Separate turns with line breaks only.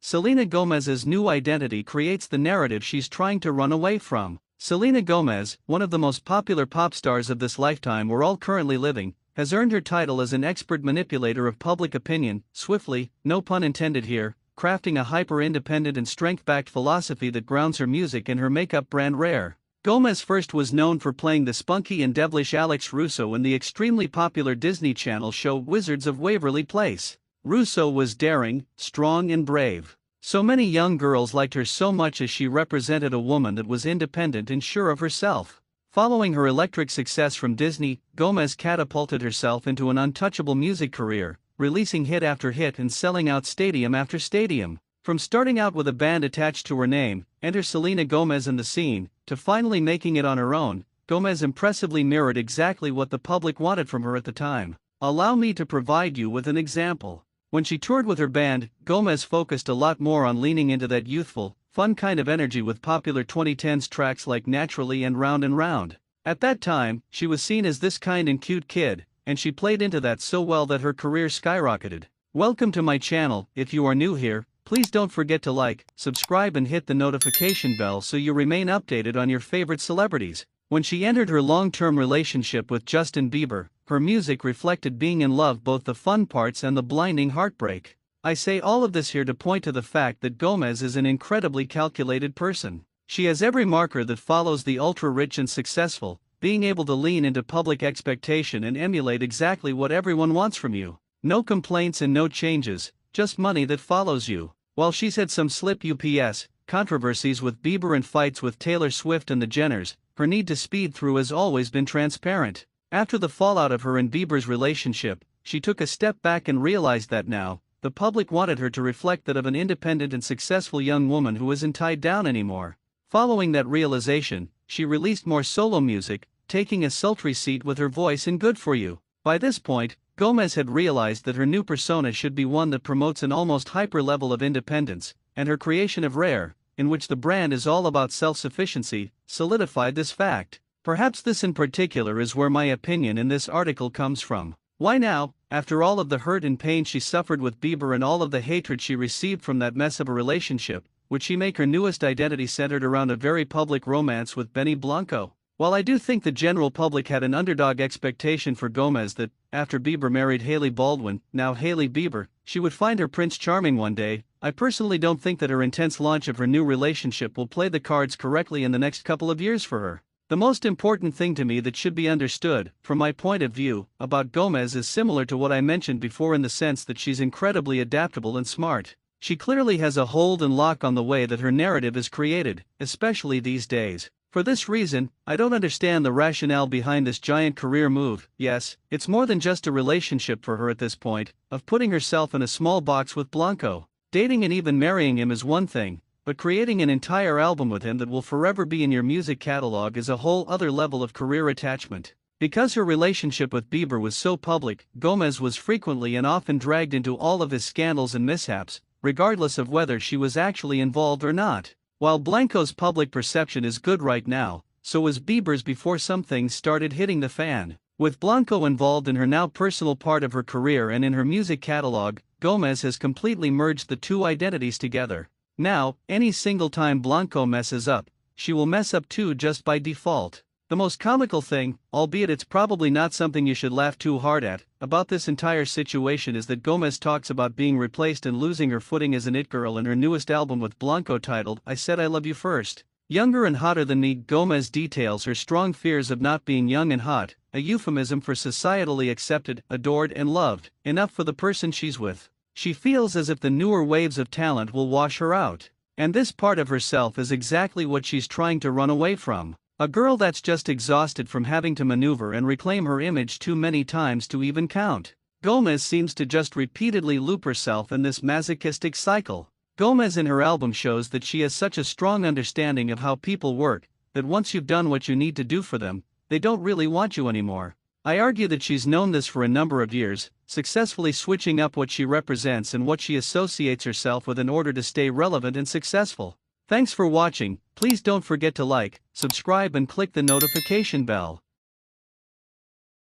Selena Gomez's new identity creates the narrative she's trying to run away from. Selena Gomez, one of the most popular pop stars of this lifetime we're all currently living, has earned her title as an expert manipulator of public opinion, swiftly, no pun intended here, crafting a hyper-independent and strength-backed philosophy that grounds her music and her makeup brand Rare. Gomez first was known for playing the spunky and devilish Alex Russo in the extremely popular Disney Channel show Wizards of Waverly Place. Russo was daring, strong and brave. So many young girls liked her so much as she represented a woman that was independent and sure of herself. Following her electric success from Disney, Gomez catapulted herself into an untouchable music career, releasing hit after hit and selling out stadium after stadium. From starting out with a band attached to her name, enter Selena Gomez in the scene, to finally making it on her own, Gomez impressively mirrored exactly what the public wanted from her at the time. Allow me to provide you with an example. When she toured with her band, Gomez focused a lot more on leaning into that youthful, fun kind of energy with popular 2010s tracks like Naturally and Round and Round. At that time, she was seen as this kind and cute kid, and she played into that so well that her career skyrocketed. Welcome to my channel. If you are new here, please don't forget to like, subscribe and hit the notification bell so you remain updated on your favorite celebrities. When she entered her long-term relationship with Justin Bieber, her music reflected being in love, both the fun parts and the blinding heartbreak. I say all of this here to point to the fact that Gomez is an incredibly calculated person. She has every marker that follows the ultra-rich and successful, being able to lean into public expectation and emulate exactly what everyone wants from you. No complaints and no changes, just money that follows you. While she's had some slip UPS controversies with Bieber and fights with Taylor Swift and the Jenners, her need to speed through has always been transparent. After the fallout of her and Bieber's relationship, she took a step back and realized that now, the public wanted her to reflect that of an independent and successful young woman who isn't tied down anymore. Following that realization, she released more solo music, taking a sultry seat with her voice in Good For You. By this point, Gomez had realized that her new persona should be one that promotes an almost hyper level of independence, and her creation of Rare, in which the brand is all about self-sufficiency, solidified this fact. Perhaps this in particular is where my opinion in this article comes from. Why now, after all of the hurt and pain she suffered with Bieber and all of the hatred she received from that mess of a relationship, would she make her newest identity centered around a very public romance with Benny Blanco? While I do think the general public had an underdog expectation for Gomez that, after Bieber married Hailey Baldwin, now Hailey Bieber, she would find her Prince Charming one day, I personally don't think that her intense launch of her new relationship will play the cards correctly in the next couple of years for her. The most important thing to me that should be understood, from my point of view, about Gomez is similar to what I mentioned before in the sense that she's incredibly adaptable and smart. She clearly has a hold and lock on the way that her narrative is created, especially these days. For this reason, I don't understand the rationale behind this giant career move. Yes, it's more than just a relationship for her at this point, of putting herself in a small box with Blanco. Dating and even marrying him is one thing, but creating an entire album with him that will forever be in your music catalog is a whole other level of career attachment. Because her relationship with Bieber was so public, Gomez was frequently and often dragged into all of his scandals and mishaps, regardless of whether she was actually involved or not. While Blanco's public perception is good right now, so was Bieber's before some things started hitting the fan. With Blanco involved in her now personal part of her career and in her music catalog, Gomez has completely merged the two identities together. Now, any single time Blanco messes up, she will mess up too just by default. The most comical thing, albeit it's probably not something you should laugh too hard at, about this entire situation is that Gomez talks about being replaced and losing her footing as an it girl in her newest album with Blanco titled I Said I Love You First. Younger and hotter than me, Gomez details her strong fears of not being young and hot, a euphemism for societally accepted, adored and loved, enough for the person she's with. She feels as if the newer waves of talent will wash her out. And this part of herself is exactly what she's trying to run away from. A girl that's just exhausted from having to maneuver and reclaim her image too many times to even count. Gomez seems to just repeatedly loop herself in this masochistic cycle. Gomez in her album shows that she has such a strong understanding of how people work, that once you've done what you need to do for them, they don't really want you anymore. I argue that she's known this for a number of years, successfully switching up what she represents and what she associates herself with in order to stay relevant and successful. Thanks for watching. Please don't forget to like, subscribe and click the notification bell.